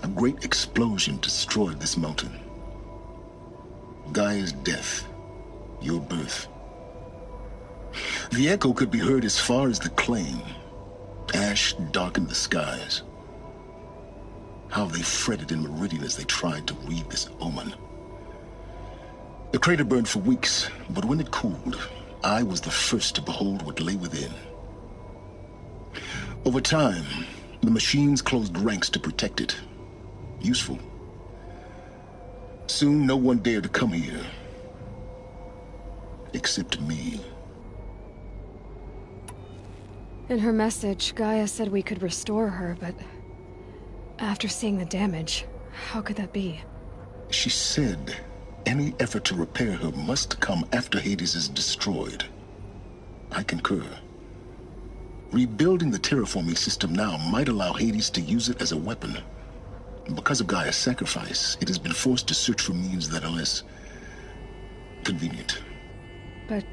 A great explosion destroyed this mountain. Gaia's death, your birth. The echo could be heard as far as the claim. Ash darkened the skies. How they fretted in Meridian as they tried to read this omen. The crater burned for weeks, but when it cooled, I was the first to behold what lay within. Over time, the machines closed ranks to protect it. Useful. Soon, no one dared to come here. Except me. In her message, Gaia said we could restore her, but after seeing the damage, how could that be? She said any effort to repair her must come after Hades is destroyed. I concur. Rebuilding the terraforming system now might allow Hades to use it as a weapon. Because of Gaia's sacrifice, it has been forced to search for means that are less convenient. But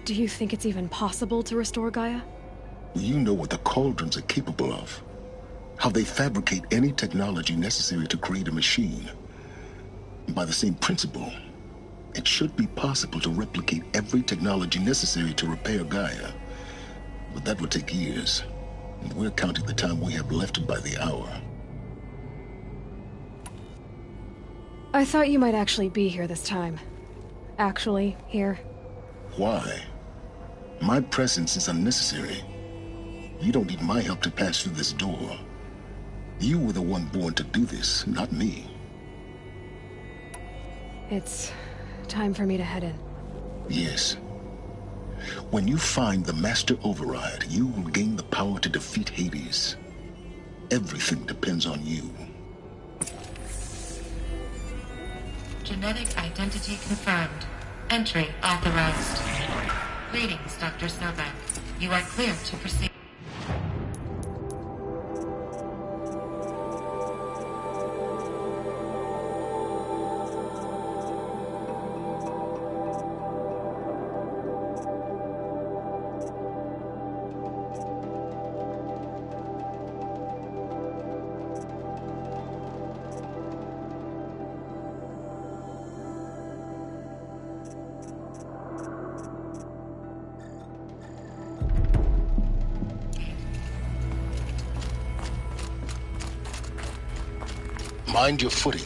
do you think it's even possible to restore Gaia? You know what the Cauldrons are capable of. How they fabricate any technology necessary to create a machine. By the same principle, it should be possible to replicate every technology necessary to repair Gaia. But that would take years. And we're counting the time we have left by the hour. I thought you might actually be here this time. Actually, here. Why? My presence is unnecessary. You don't need my help to pass through this door. You were the one born to do this, not me. It's time for me to head in. Yes. When you find the Master Override, you will gain the power to defeat Hades. Everything depends on you. Genetic identity confirmed. Entry authorized. Greetings, Dr. Snowbank. You are clear to proceed. Mind your footing.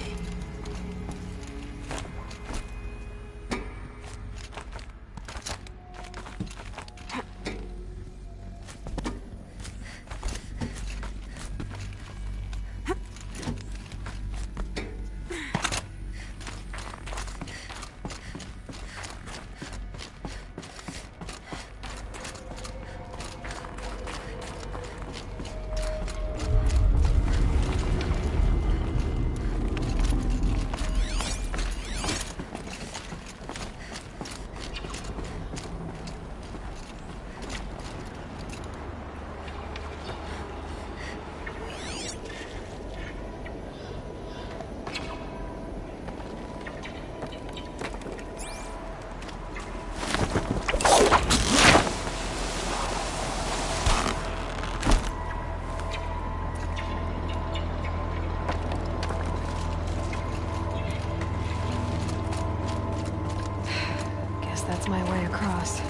That's my way across.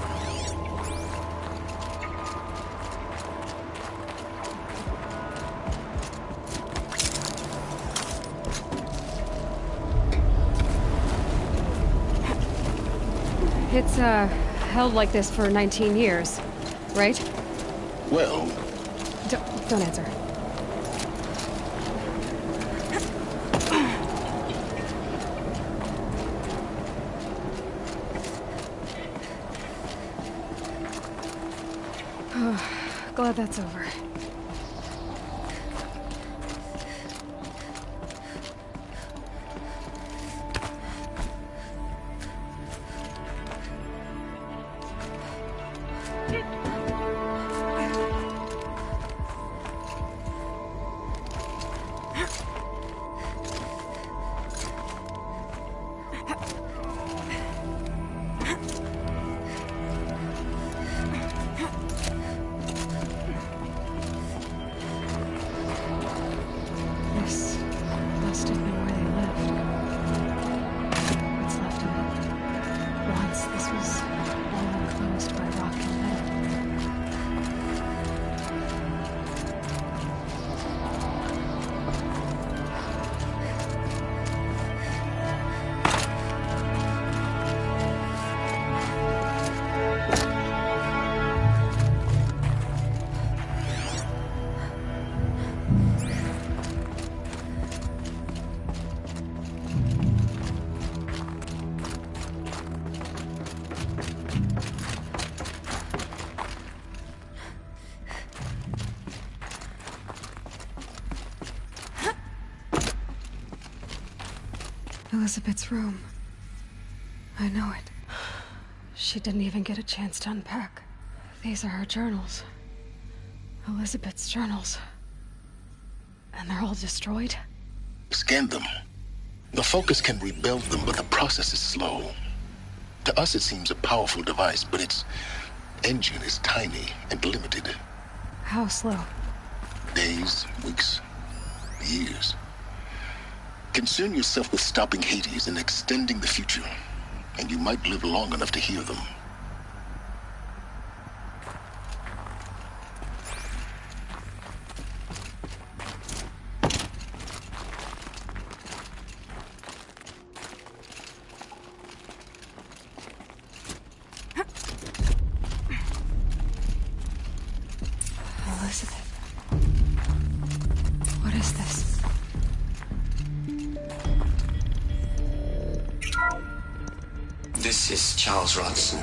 It's, held like this for 19 years, right? Well... Don't answer. Glad that's over. Elizabeth's room. I know it. She didn't even get a chance to unpack. These are her journals. Elizabeth's journals. And they're all destroyed? Scan them. The Focus can rebuild them, but the process is slow. To us, it seems a powerful device, but its engine is tiny and limited. How slow? Days, weeks, years. Concern yourself with stopping Hades and extending the future, and you might live long enough to hear them. Elizabeth. What is this? This is Charles Ronson.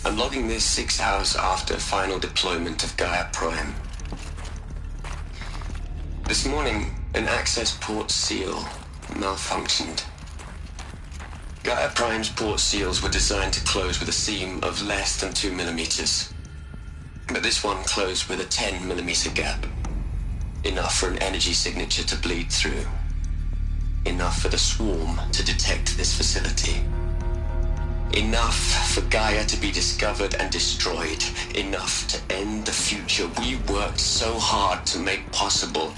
I'm logging this 6 hours after final deployment of Gaia Prime. This morning, an access port seal malfunctioned. Gaia Prime's port seals were designed to close with a seam of less than 2 millimeters. But this one closed with a 10 millimeter gap. Enough for an energy signature to bleed through. Enough for the swarm to detect this facility. Enough for Gaia to be discovered and destroyed. Enough to end the future we worked so hard to make possible.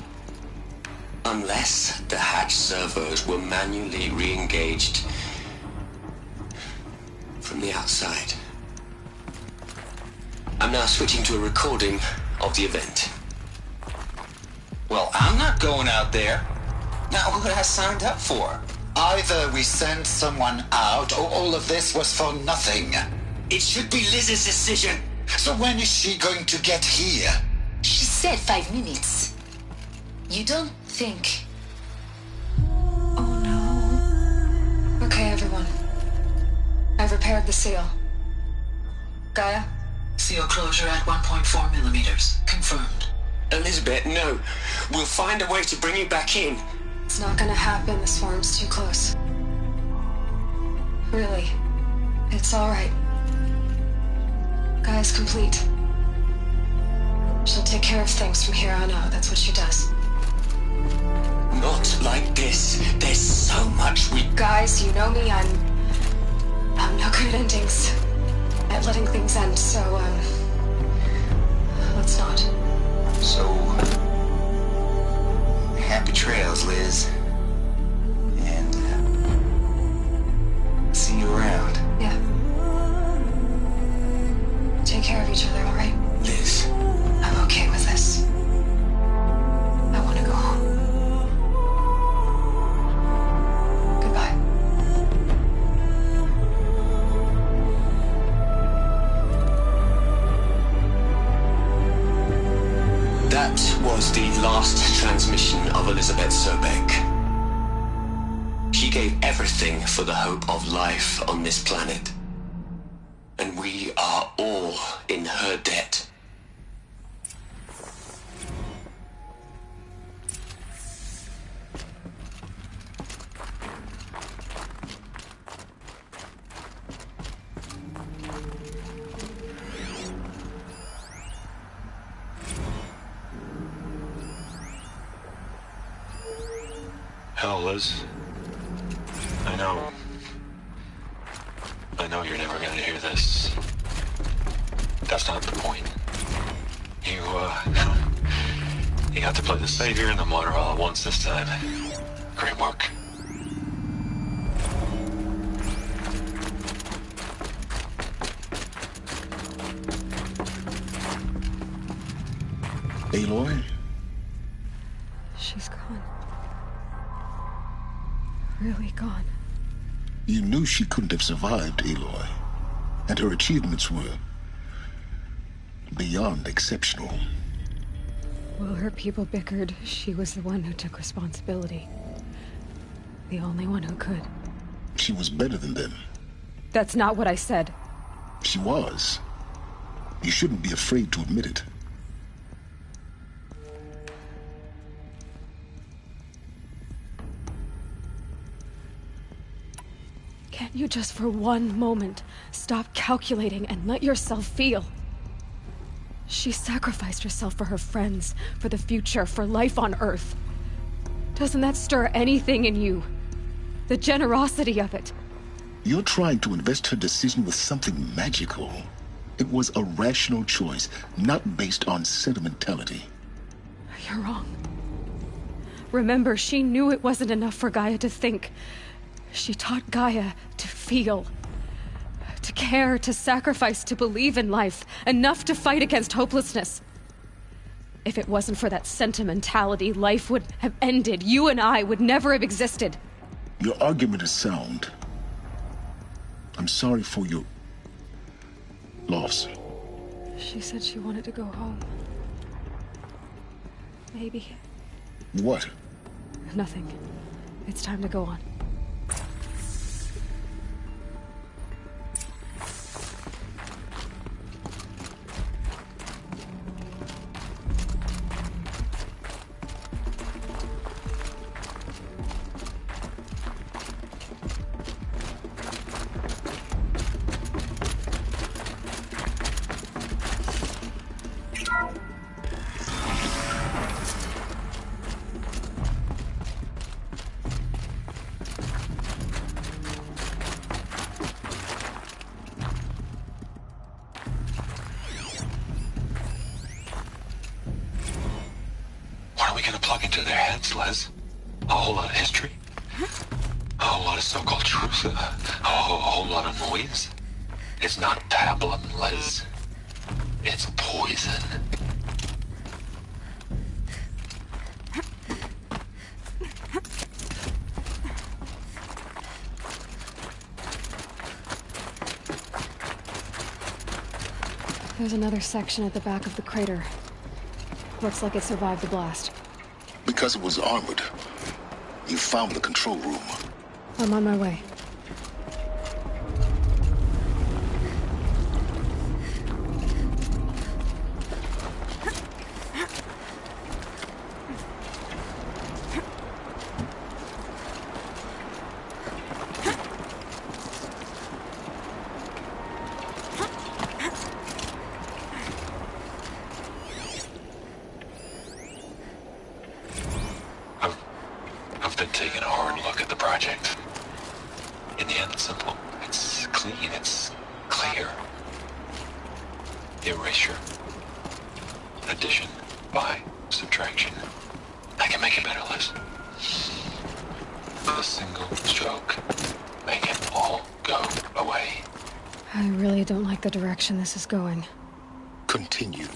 Unless the hatch servos were manually re-engaged from the outside. I'm now switching to a recording of the event. Well, I'm not going out there. Now, who has signed up for? Either we send someone out, or all of this was for nothing. It should be Liz's decision. So when is she going to get here? She said 5 minutes. You don't think... Oh no. Okay, everyone. I've repaired the seal. Gaia? Seal closure at 1.4 millimeters. Confirmed. Elizabeth, no. We'll find a way to bring you back in. It's not gonna happen. The swarm's too close. Really. It's alright. Gaia's complete. She'll take care of things from here on out. That's what she does. Not like this. There's so much we... Guys, you know me. I'm no good at endings. At letting things end, so, let's not. So, happy trails, Liz. And, see you around. Yeah. Take care of each other, alright? Liz. I'm okay with this. I want to go home. Goodbye. That was the last transmission of Elizabeth Sobek. She gave everything for the hope of life on this planet. And we are all in her debt. Hell, Liz. I know you're never gonna hear this. That's not the point. You got to play the savior and the martyr all at once this time. Great work. Aloy? She's gone. Really gone. You knew she couldn't have survived, Aloy. And her achievements were beyond exceptional. While her people bickered, she was the one who took responsibility. The only one who could. She was better than them. That's not what I said. She was. You shouldn't be afraid to admit it. Can't you just for one moment stop calculating and let yourself feel? She sacrificed herself for her friends, for the future, for life on Earth. Doesn't that stir anything in you? The generosity of it. You're trying to invest her decision with something magical. It was a rational choice, not based on sentimentality. You're wrong. Remember, she knew it wasn't enough for Gaia to think. She taught Gaia to feel. To care, to sacrifice, to believe in life. Enough to fight against hopelessness. If it wasn't for that sentimentality, life would have ended. You and I would never have existed. Your argument is sound. I'm sorry for your loss. She said she wanted to go home. Maybe. What? Nothing. It's time to go on. Les. A whole lot of history. A whole lot of so-called truth. A whole lot of noise. It's not pablum, Les. It's poison. There's another section at the back of the crater. Looks like it survived the blast. Because it was armored. You found the control room. I'm on my way. I've been taking a hard look at the project. In the end, it's simple. It's clean. It's clear. Erasure. Addition. By subtraction. I can make it better, Liz. A single stroke. Make it all go away. I really don't like the direction this is going. Continue.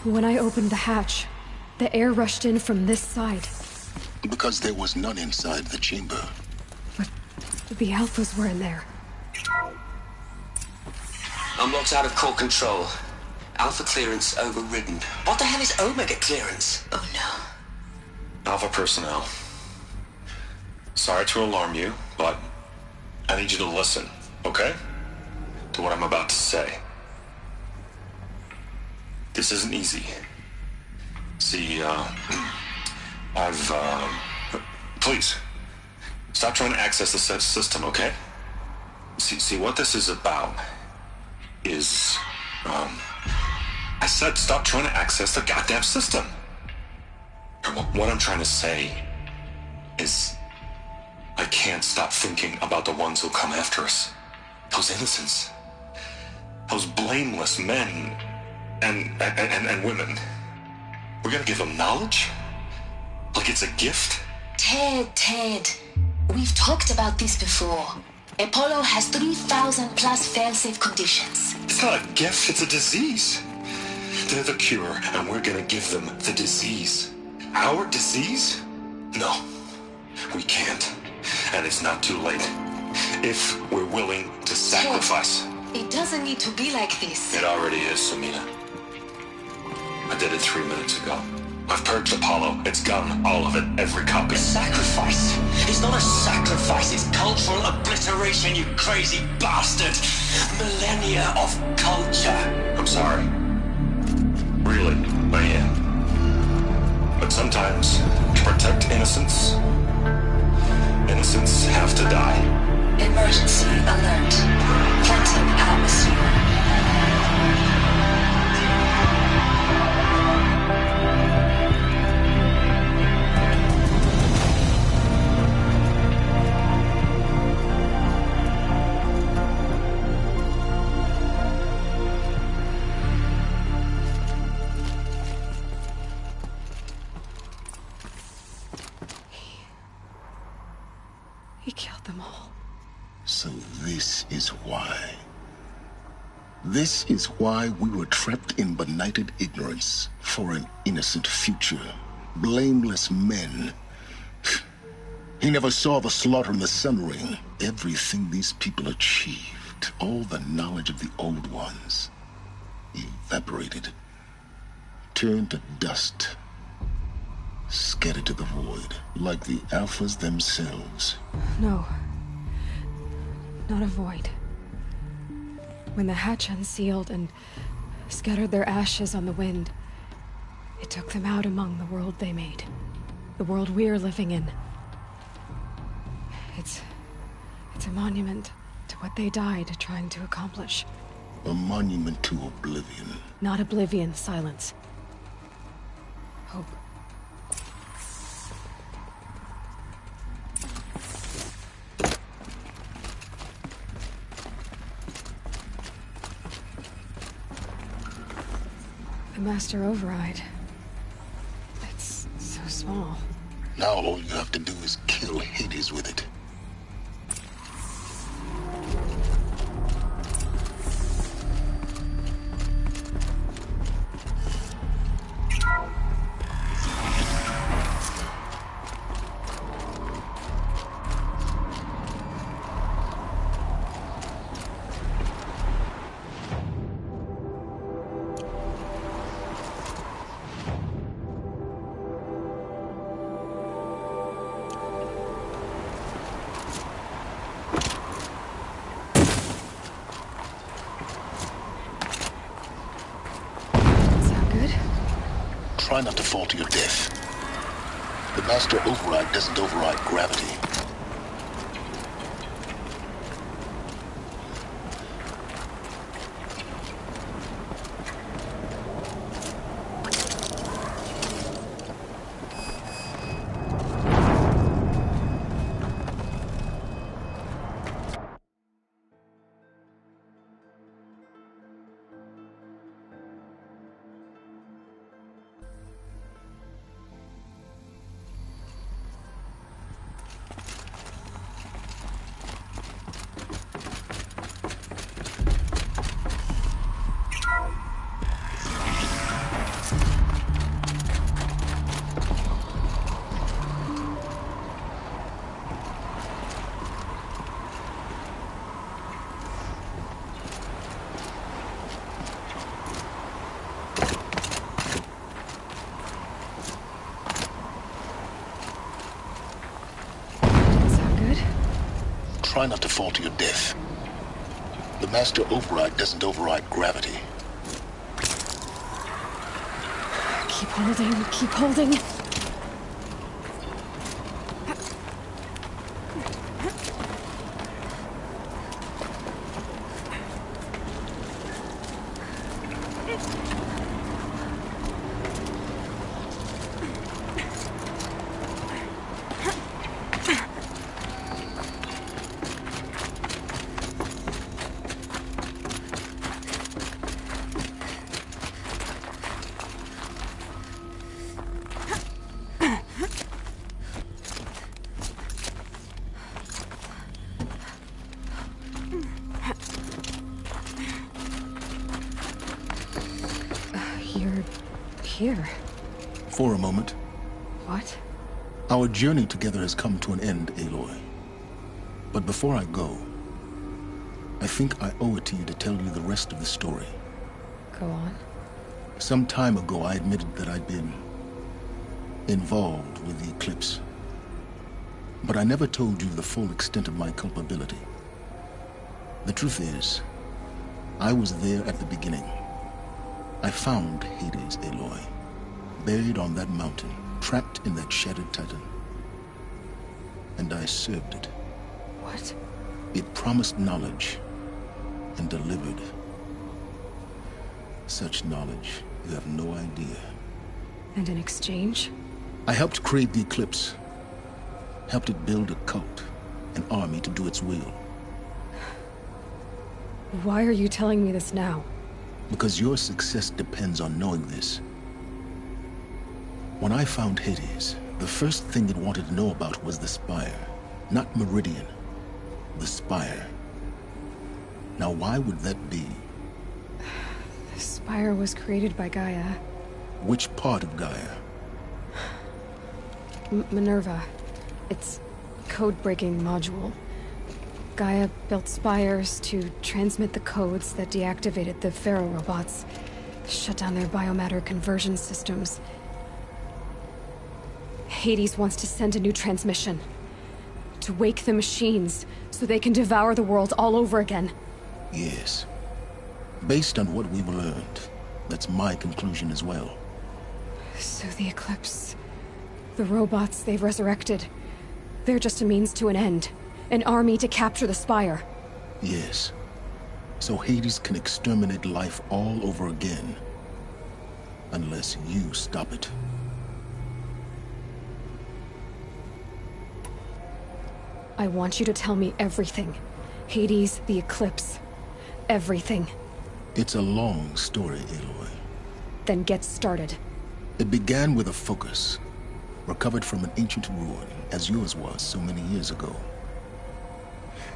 When I opened the hatch, the air rushed in from this side. Because there was none inside the chamber. But the Alphas were in there. I'm locked out of core control. Alpha clearance overridden. What the hell is Omega clearance? Oh no. Alpha personnel. Sorry to alarm you, but I need you to listen, okay? To what I'm about to say. This isn't easy. See, please, stop trying to access the system, okay? See, what this is about is, I said stop trying to access the goddamn system. And what I'm trying to say is, I can't stop thinking about the ones who'll come after us. Those innocents. Those blameless men and women. We're gonna give them knowledge? Like it's a gift? Ted. We've talked about this before. Apollo has 3,000 plus fail-safe conditions. It's not a gift, it's a disease. They're the cure, and we're gonna give them the disease. Our disease? No, we can't. And it's not too late. If we're willing to sacrifice. Ted, it doesn't need to be like this. It already is, Samina. I did it 3 minutes ago. I've purged Apollo. It's gone. All of it. Every copy. A sacrifice? It's not a sacrifice. It's cultural obliteration, you crazy bastard. Millennia of culture. I'm sorry. Really, I am. But sometimes, to protect innocence, innocents have to die. Emergency alert. Phantom atmosphere. He killed them all. So this is why. This is why we were trapped in benighted ignorance for an innocent future. Blameless men. He never saw the slaughter in the Sun Ring. Everything these people achieved, all the knowledge of the old ones, evaporated, turned to dust, scattered to the void, like the Alphas themselves. No. Not a void. When the hatch unsealed and scattered their ashes on the wind, it took them out among the world they made. The world we're living in. It's a monument to what they died trying to accomplish. A monument to oblivion. Not oblivion, Silence. Hope. The Master Override. It's so small. Now all you have to do is kill Hades with it. Try not to fall to your death. The Master Override doesn't override gravity. try not to fall to your death. The master override doesn't override gravity. Keep holding, keep holding. You're here. For a moment. What? Our journey together has come to an end, Aloy. But before I go, I think I owe it to you to tell you the rest of the story. Go on. Some time ago, I admitted that I'd been involved with the Eclipse. But I never told you the full extent of my culpability. The truth is, I was there at the beginning. I found Hades, Aloy, buried on that mountain, trapped in that shattered titan. And I served it. What? It promised knowledge and delivered. Such knowledge, you have no idea. And in exchange? I helped create the Eclipse. Helped it build a cult, an army to do its will. Why are you telling me this now? Because your success depends on knowing this. When I found Hades, the first thing it wanted to know about was the Spire. Not Meridian. The Spire. Now why would that be? The Spire was created by Gaia. Which part of Gaia? Minerva. It's code-breaking module. Gaia built spires to transmit the codes that deactivated the Pharaoh robots, shut down their biomatter conversion systems. Hades wants to send a new transmission. To wake the machines, so they can devour the world all over again. Yes. Based on what we've learned, that's my conclusion as well. So the Eclipse, the robots they've resurrected, they're just a means to an end. An army to capture the Spire. Yes. So Hades can exterminate life all over again. Unless you stop it. I want you to tell me everything. Hades, the Eclipse. Everything. It's a long story, Aloy. Then get started. It began with a focus. Recovered from an ancient ruin, as yours was so many years ago.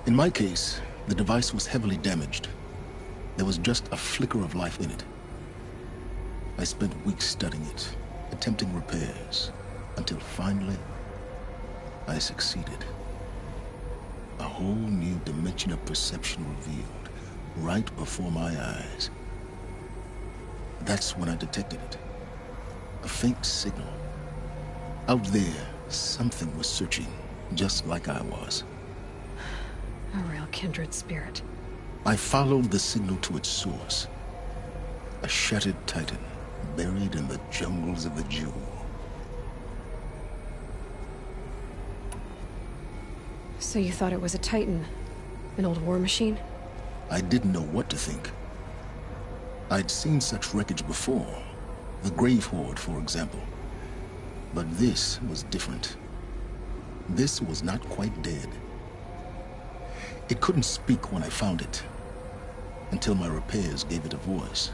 In my case, the device was heavily damaged. There was just a flicker of life in it. I spent weeks studying it, attempting repairs, until finally, I succeeded. A whole new dimension of perception revealed, right before my eyes. That's when I detected it. A faint signal. Out there, something was searching, just like I was. A real kindred spirit. I followed the signal to its source. A shattered titan, buried in the jungles of the Jewel. So you thought it was a titan? An old war machine? I didn't know what to think. I'd seen such wreckage before. The Grave Horde, for example. But this was different. This was not quite dead. It couldn't speak when I found it, until my repairs gave it a voice.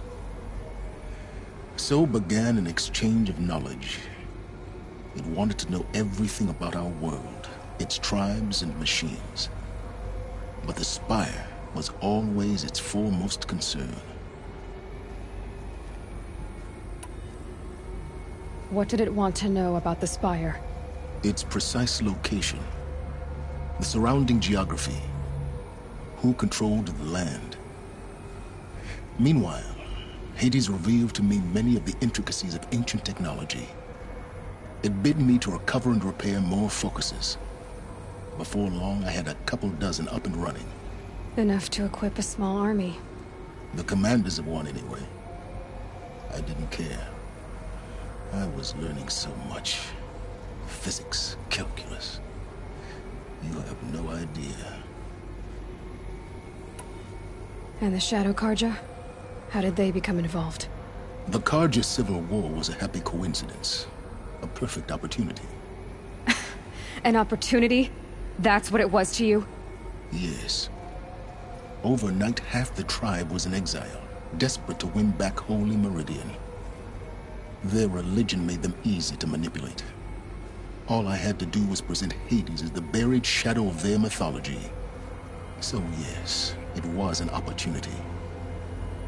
So began an exchange of knowledge. It wanted to know everything about our world, its tribes and machines. But the Spire was always its foremost concern. What did it want to know about the Spire? Its precise location, the surrounding geography, who controlled the land. Meanwhile, Hades revealed to me many of the intricacies of ancient technology. It bid me to recover and repair more focuses. Before long, I had a couple dozen up and running. Enough to equip a small army. The commanders of one, anyway. I didn't care. I was learning so much. Physics, calculus. You have no idea. And the Shadow Carja? How did they become involved? The Carja Civil War was a happy coincidence. A perfect opportunity. An opportunity? That's what it was to you? Yes. Overnight, half the tribe was in exile, desperate to win back Holy Meridian. Their religion made them easy to manipulate. All I had to do was present Hades as the buried shadow of their mythology. So yes, it was an opportunity.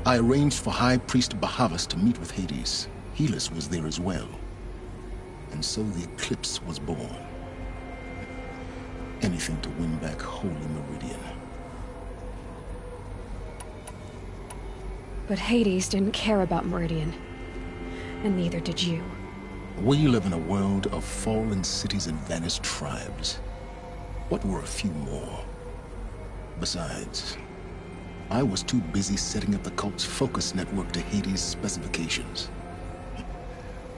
I arranged for High Priest Bahavas to meet with Hades. Helis was there as well. And so the Eclipse was born. Anything to win back Holy Meridian. But Hades didn't care about Meridian. And neither did you. We live in a world of fallen cities and vanished tribes. What were a few more? Besides, I was too busy setting up the cult's focus network to Hades' specifications.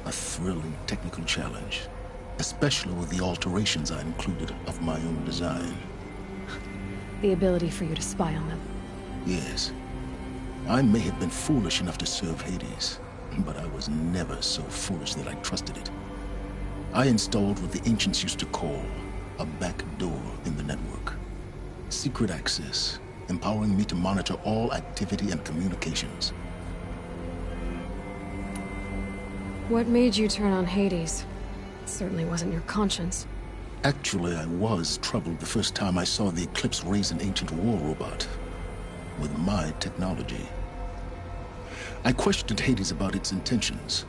A thrilling technical challenge, especially with the alterations I included of my own design. The ability for you to spy on them. Yes. I may have been foolish enough to serve Hades, but I was never so foolish that I trusted it. I installed what the ancients used to call a back door in the network. Secret access, empowering me to monitor all activity and communications. What made you turn on Hades? It certainly wasn't your conscience. Actually, I was troubled the first time I saw the Eclipse raise an ancient war robot. With my technology. I questioned Hades about its intentions.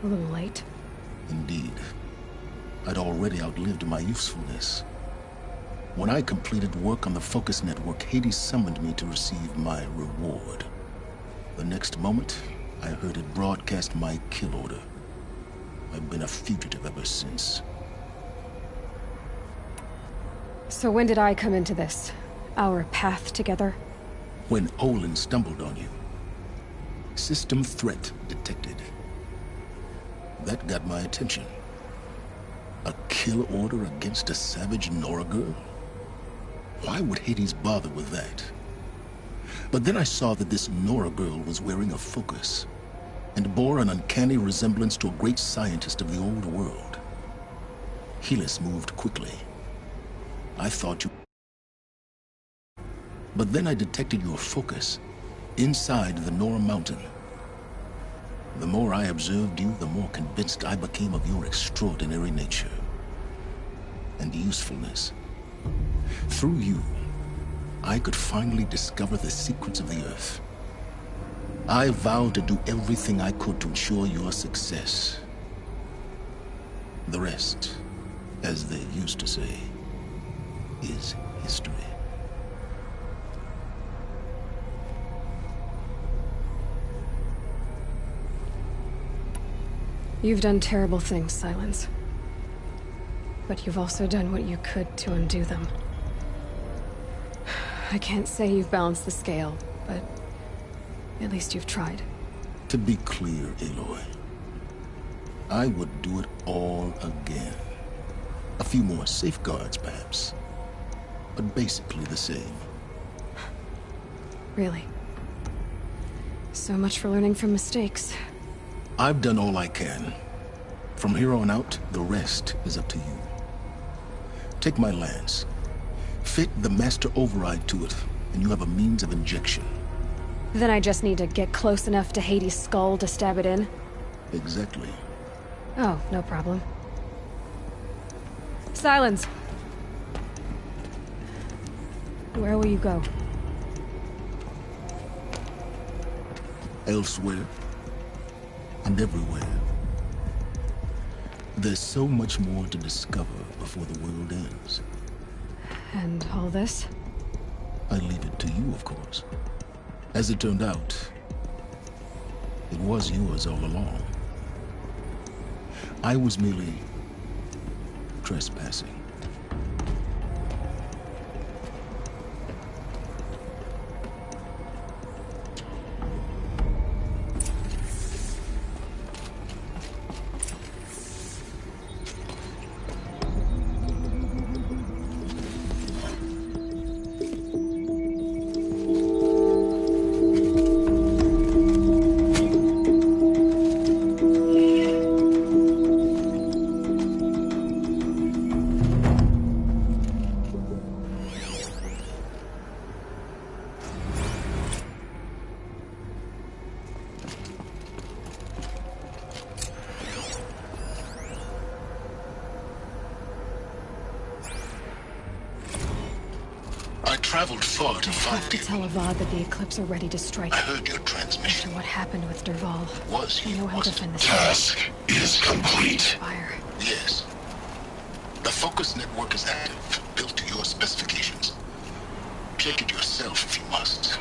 A little late. Indeed. I'd already outlived my usefulness. When I completed work on the Focus Network, Hades summoned me to receive my reward. The next moment, I heard it broadcast my kill order. I've been a fugitive ever since. So when did I come into this? Our path together? When Olin stumbled on you. System threat detected. That got my attention. A kill order against a savage Nora girl? Why would Hades bother with that? But then I saw that this Nora girl was wearing a focus, and bore an uncanny resemblance to a great scientist of the old world. Helis moved quickly. I thought you... But then I detected your focus inside the Nora Mountain. The more I observed you, the more convinced I became of your extraordinary nature and usefulness. Through you, I could finally discover the secrets of the Earth. I vowed to do everything I could to ensure your success. The rest, as they used to say, is history. You've done terrible things, Silence. But you've also done what you could to undo them. I can't say you've balanced the scale, but at least you've tried. To be clear, Aloy, I would do it all again. A few more safeguards, perhaps, but basically the same. Really? So much for learning from mistakes. I've done all I can. From here on out, the rest is up to you. Take my lance. Fit the Master Override to it, and you have a means of injection. Then I just need to get close enough to Hades' skull to stab it in? Exactly. Oh, no problem. Silence! Where will you go? Elsewhere. And everywhere. There's so much more to discover before the world ends. And all this? I leave it to you, of course. As it turned out, it was yours all along. I was merely trespassing. traveled far to find to you. tell Avad that the Eclipse are ready to strike. I heard your transmission. After what happened with Derval, Was I you know how to must defend the Task is complete. fire. Yes. The focus network is active, built to your specifications. Check it yourself if you must.